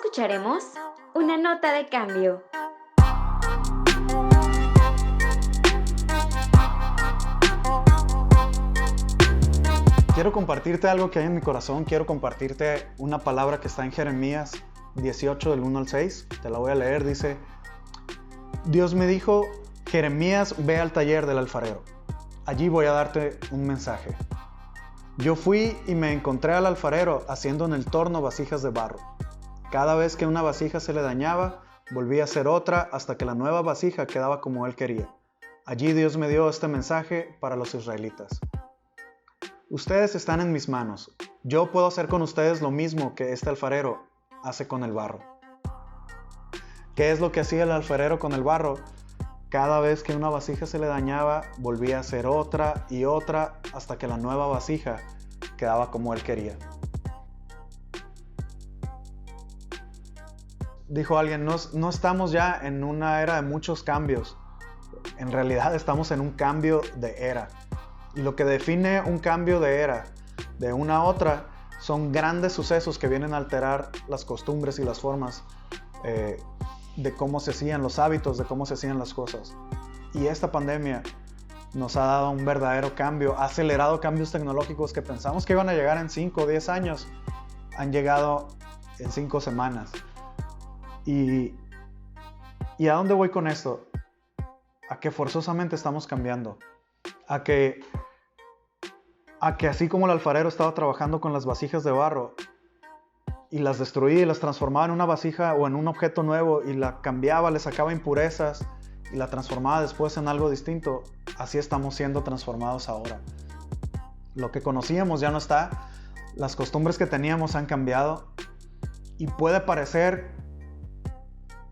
escucharemos una nota de cambio. Quiero compartirte algo que hay en mi corazón. Quiero compartirte una palabra que está en Jeremías 18, del 1 al 6. Te la voy a leer. Dice: Dios me dijo: Jeremías, ve al taller del alfarero. Allí voy a darte un mensaje. Yo fui y me encontré al alfarero haciendo en el torno vasijas de barro. Cada vez que una vasija se le dañaba, volvía a hacer otra hasta que la nueva vasija quedaba como él quería. Allí Dios me dio este mensaje para los israelitas. Ustedes están en mis manos. Yo puedo hacer con ustedes lo mismo que este alfarero hace con el barro. ¿Qué es lo que hacía el alfarero con el barro? Cada vez que una vasija se le dañaba, volvía a hacer otra y otra hasta que la nueva vasija quedaba como él quería. Dijo alguien, no estamos ya en una era de muchos cambios. En realidad estamos en un cambio de era. Y lo que define un cambio de era de una a otra son grandes sucesos que vienen a alterar las costumbres y las formas de cómo se hacían los hábitos, de cómo se hacían las cosas. Y esta pandemia nos ha dado un verdadero cambio, ha acelerado cambios tecnológicos que pensamos que iban a llegar en 5 o 10 años, han llegado en 5 semanas. ¿Y a dónde voy con esto? A que forzosamente estamos cambiando. A que así como el alfarero estaba trabajando con las vasijas de barro y las destruía y las transformaba en una vasija o en un objeto nuevo y la cambiaba, le sacaba impurezas y la transformaba después en algo distinto, así estamos siendo transformados ahora. Lo que conocíamos ya no está, las costumbres que teníamos han cambiado y puede parecer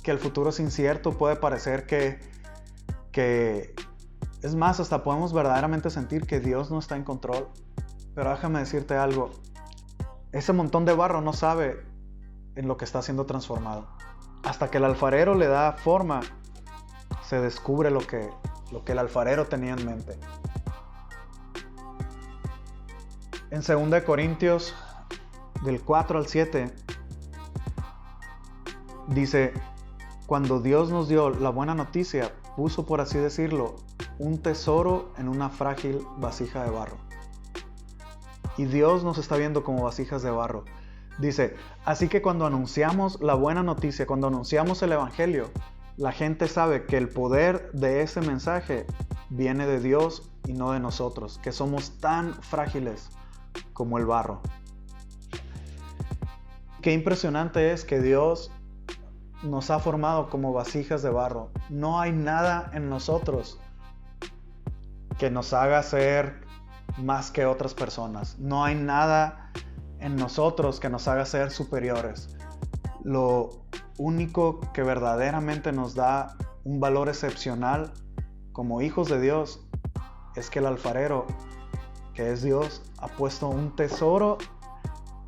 que el futuro es incierto, puede parecer que es más, hasta podemos verdaderamente sentir que Dios no está en control. Pero déjame decirte algo. Ese montón de barro no sabe en lo que está siendo transformado. Hasta que el alfarero le da forma, se descubre lo que el alfarero tenía en mente. En 2 Corintios, del 4 al 7, dice: Cuando Dios nos dio la buena noticia, puso, por así decirlo, un tesoro en una frágil vasija de barro. Y Dios nos está viendo como vasijas de barro. Dice: así que cuando anunciamos la buena noticia, cuando anunciamos el evangelio, la gente sabe que el poder de ese mensaje viene de Dios y no de nosotros, que somos tan frágiles como el barro. Qué impresionante es que Dios nos ha formado como vasijas de barro. No hay nada en nosotros que nos haga ser más que otras personas. No hay nada en nosotros que nos haga ser superiores. Lo único que verdaderamente nos da un valor excepcional como hijos de Dios es que el alfarero, que es Dios, ha puesto un tesoro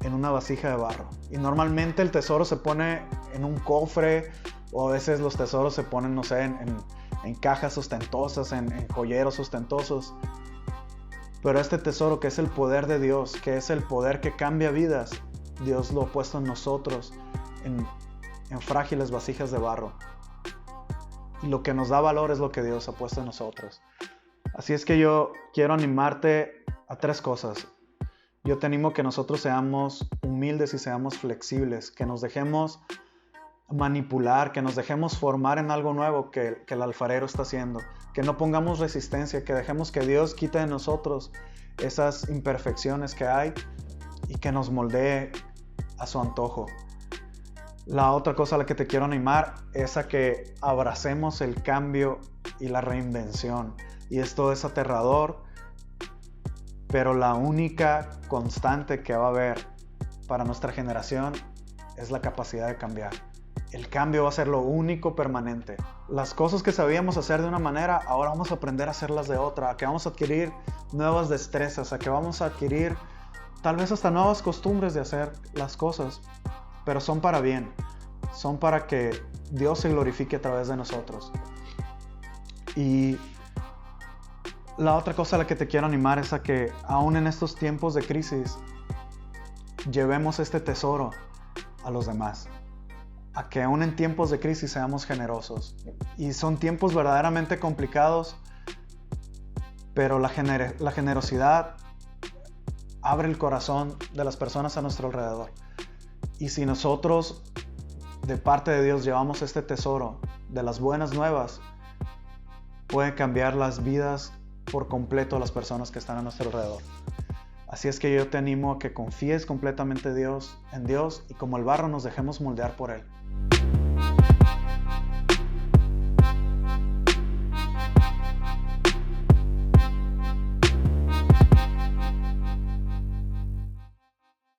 en una vasija de barro. Y normalmente el tesoro se pone en un cofre, o a veces los tesoros se ponen, no sé, en cajas ostentosas, en joyeros ostentosos. Pero este tesoro, que es el poder de Dios, que es el poder que cambia vidas, Dios lo ha puesto en nosotros, en frágiles vasijas de barro. Y lo que nos da valor es lo que Dios ha puesto en nosotros. Así es que yo quiero animarte a 3 cosas. Yo te animo que nosotros seamos humildes y seamos flexibles, que nos dejemos manipular, que nos dejemos formar en algo nuevo que el alfarero está haciendo, que no pongamos resistencia, que dejemos que Dios quite de nosotros esas imperfecciones que hay y que nos moldee a su antojo. La otra cosa a la que te quiero animar es a que abracemos el cambio y la reinvención. Y esto es aterrador, pero la única constante que va a haber para nuestra generación es la capacidad de cambiar. El cambio va a ser lo único permanente. Las cosas que sabíamos hacer de una manera, ahora vamos a aprender a hacerlas de otra, a que vamos a adquirir nuevas destrezas, a que vamos a adquirir tal vez hasta nuevas costumbres de hacer las cosas, pero son para bien, son para que Dios se glorifique a través de nosotros. Y la otra cosa a la que te quiero animar es a que aún en estos tiempos de crisis llevemos este tesoro a los demás. a que aún en tiempos de crisis seamos generosos. Y son tiempos verdaderamente complicados, pero la generosidad abre el corazón de las personas a nuestro alrededor. Y si nosotros, de parte de Dios, llevamos este tesoro de las buenas nuevas, puede cambiar las vidas por completo de las personas que están a nuestro alrededor. Así es que yo te animo a que confíes completamente en Dios y como el barro nos dejemos moldear por Él.